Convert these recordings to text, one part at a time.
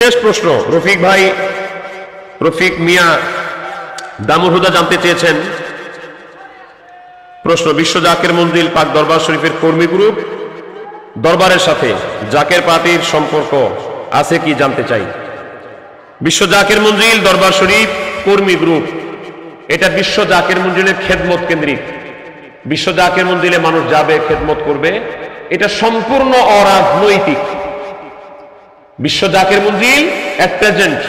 শেষ প্রশ্ন রফিক মিয়া দামুর হুদা জানতে চেয়েছেন। প্রশ্ন, বিশ্ব জাকের মঞ্জিল পাক দরবার শরীফের কর্মী গ্রুপ দরবারের সাথে জাকের পার্টির সম্পর্ক আছে কি জানতে চাই। বিশ্ব জাকের মঞ্জিল দরবার শরীফ কর্মী গ্রুপ এটা বিশ্ব জাকের মঞ্জিলের খেদমত কেন্দ্রিক। বিশ্ব জাকের মঞ্জিলে মানুষ যাবে, খেদমত করবে, এটা সম্পূর্ণ অরাজনৈতিক। বিশ্ব জাকের মঞ্জিল এট প্রেজেন্ট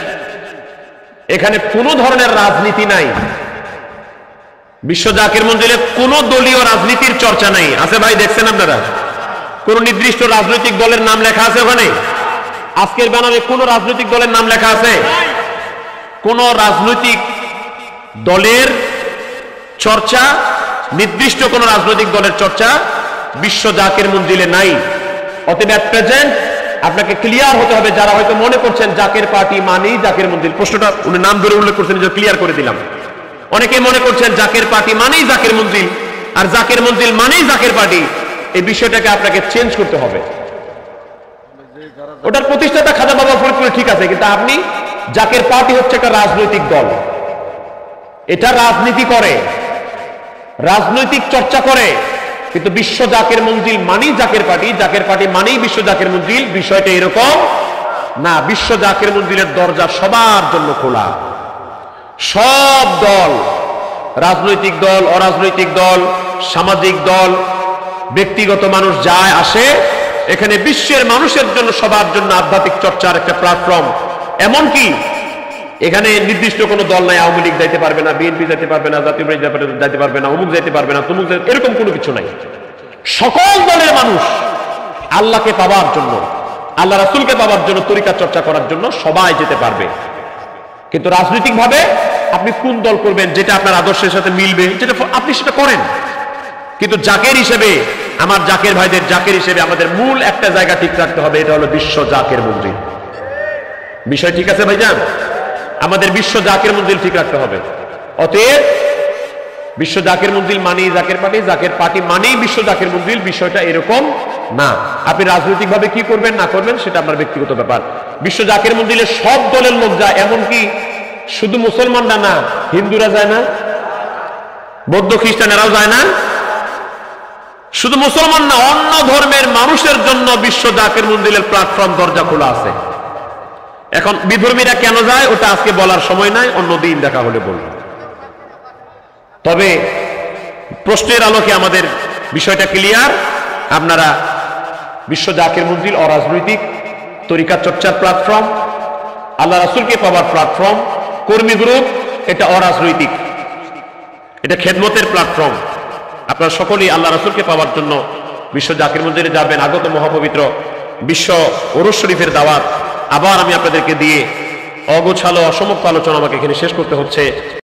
এখানে কোনো ধরনের রাজনীতি নাই। বিশ্ব জাকের মঞ্জিলে কোনো দলীয় রাজনীতির চর্চা নাই। আছে ভাই, দেখছেন আপনারা? কোন নির্দিষ্ট রাজনৈতিক দলের নাম লেখা আছে ওখানে? আজকের ব্যানারে কোন রাজনৈতিক দলের নাম লেখা আছে? কোন রাজনৈতিক দলের চর্চা, নির্দিষ্ট কোন রাজনৈতিক দলের চর্চা বিশ্ব জাকের মঞ্জিলে নাই। অতএব এট প্রেজেন্ট আপনাকে ক্লিয়ার হতে হবে। যারা হয়তো মনে করছেন জাকের পার্টি মানেই জাকের মঞ্জিল, প্রশ্নটা উনি নাম ধরে উল্লেখ করছেন, ক্লিয়ার করে দিলাম। অনেকে মনে করছেন জাকের পার্টি মানেই জাকের মঞ্জিল আর জাকের মঞ্জিল মানেই জাকের পার্টি। এই বিষয়টাকে আপনাকে চেঞ্জ করতে হবে। ওটার প্রতিষ্ঠাতা খাজা বাবা ফরিদপুর ঠিক আছে, কিন্তু আপনি জাকের পার্টি হচ্ছে একটা রাজনৈতিক দল, এটা রাজনীতি করে, রাজনৈতিক চর্চা করে, কিন্তু বিশ্ব জাকের মঞ্জিল মানেই জাকের পার্টি, জাকের পার্টি মানেই বিশ্ব জাকের মঞ্জিল, বিষয়টা এরকম না। বিশ্ব জাকের মঞ্জিলের দরজা সবার জন্য খোলা। সব দল, রাজনৈতিক দল, অরাজনৈতিক দল, সামাজিক দল, ব্যক্তিগত মানুষ যায় আসে, এখানে বিশ্বের মানুষের জন্য, সবার জন্য আধ্যাত্মিক চর্চার একটা প্ল্যাটফর্ম। এমনকি এখানে নির্দিষ্ট কোনো দল নাই, আওয়ামী লীগ যাইতে পারবে না, বিএনপি যাইতে পারবে না, জাতীয় পার্টি যাইতে পারবে না, অমুক যাইতে পারবে না, তমুক, এরকম কোনো কিছু নাই। সকল দলের মানুষ আল্লাহকে পাওয়ার জন্য, আল্লাহ রাসূলকে পাওয়ার জন্য, তরিকা চর্চা করার জন্য সবাই যেতে পারবে। কিন্তু রাজনৈতিক ভাবে আপনি কোন দল করবেন, যেটা আপনার আদর্শের সাথে মিলবে, যেটা আপনি সেটা করেন। কিন্তু জাকের হিসেবে, আমার জাকের ভাইদের জাকের হিসেবে আমাদের মূল একটা জায়গা ঠিক রাখতে হবে, এটা হলো বিশ্ব জাকের মঞ্জিল। বিষয় ঠিক আছে ভাইজান? আমাদের বিশ্ব জাকের মঞ্জিল ঠিক রাখতে হবে। অতএব বিশ্ব জাকের মঞ্জিল মানেই জাকের পার্টি, জাকের পার্টি মানেই বিশ্ব জাকের মঞ্জিল, বিষয়টা এরকম না। আপনি রাজনৈতিক ভাবে কি করবেন না করবেন সেটা আপনার ব্যক্তিগত ব্যাপার। বিশ্ব জাকের মঞ্জিলে সব দলের লোক যায়, এমনকি শুধু মুসলমানরা না, হিন্দুরা যায় না, বৌদ্ধ খ্রিস্টানেরাও যায় না, শুধু মুসলমান না, অন্য ধর্মের মানুষের জন্য বিশ্ব জাকের মঞ্জিলের প্ল্যাটফর্ম, দরজা খোলা আছে। এখন বিধর্মীরা কেন যায় ওটা আজকে বলার সময় নাই, অন্যদিন দেখা হলে বলব। তবে প্রশ্নের আলোকে আমাদের বিষয়টা ক্লিয়ার। আপনারা বিশ্ব জাকের মঞ্জিল অরাজনৈতিক, তরিকা চর্চার প্ল্যাটফর্ম, আল্লাহ রাসূলকে পাওয়ার প্ল্যাটফর্ম, কর্মী গ্রুপ এটা অরাজনৈতিক, এটা খেদমতের প্ল্যাটফর্ম। আপনারা সকলেই আল্লাহ রাসূলকে পাওয়ার জন্য বিশ্ব জাকের মঞ্জিলে যাবেন। আগত মহাপবিত্র বিশ্ব ওরস শরীফের দাওয়াত আবার আমি আপনাদেরকে দিয়ে অগোছালো অসমাপ্ত আলোচনা আমাকে এখানে শেষ করতে হচ্ছে।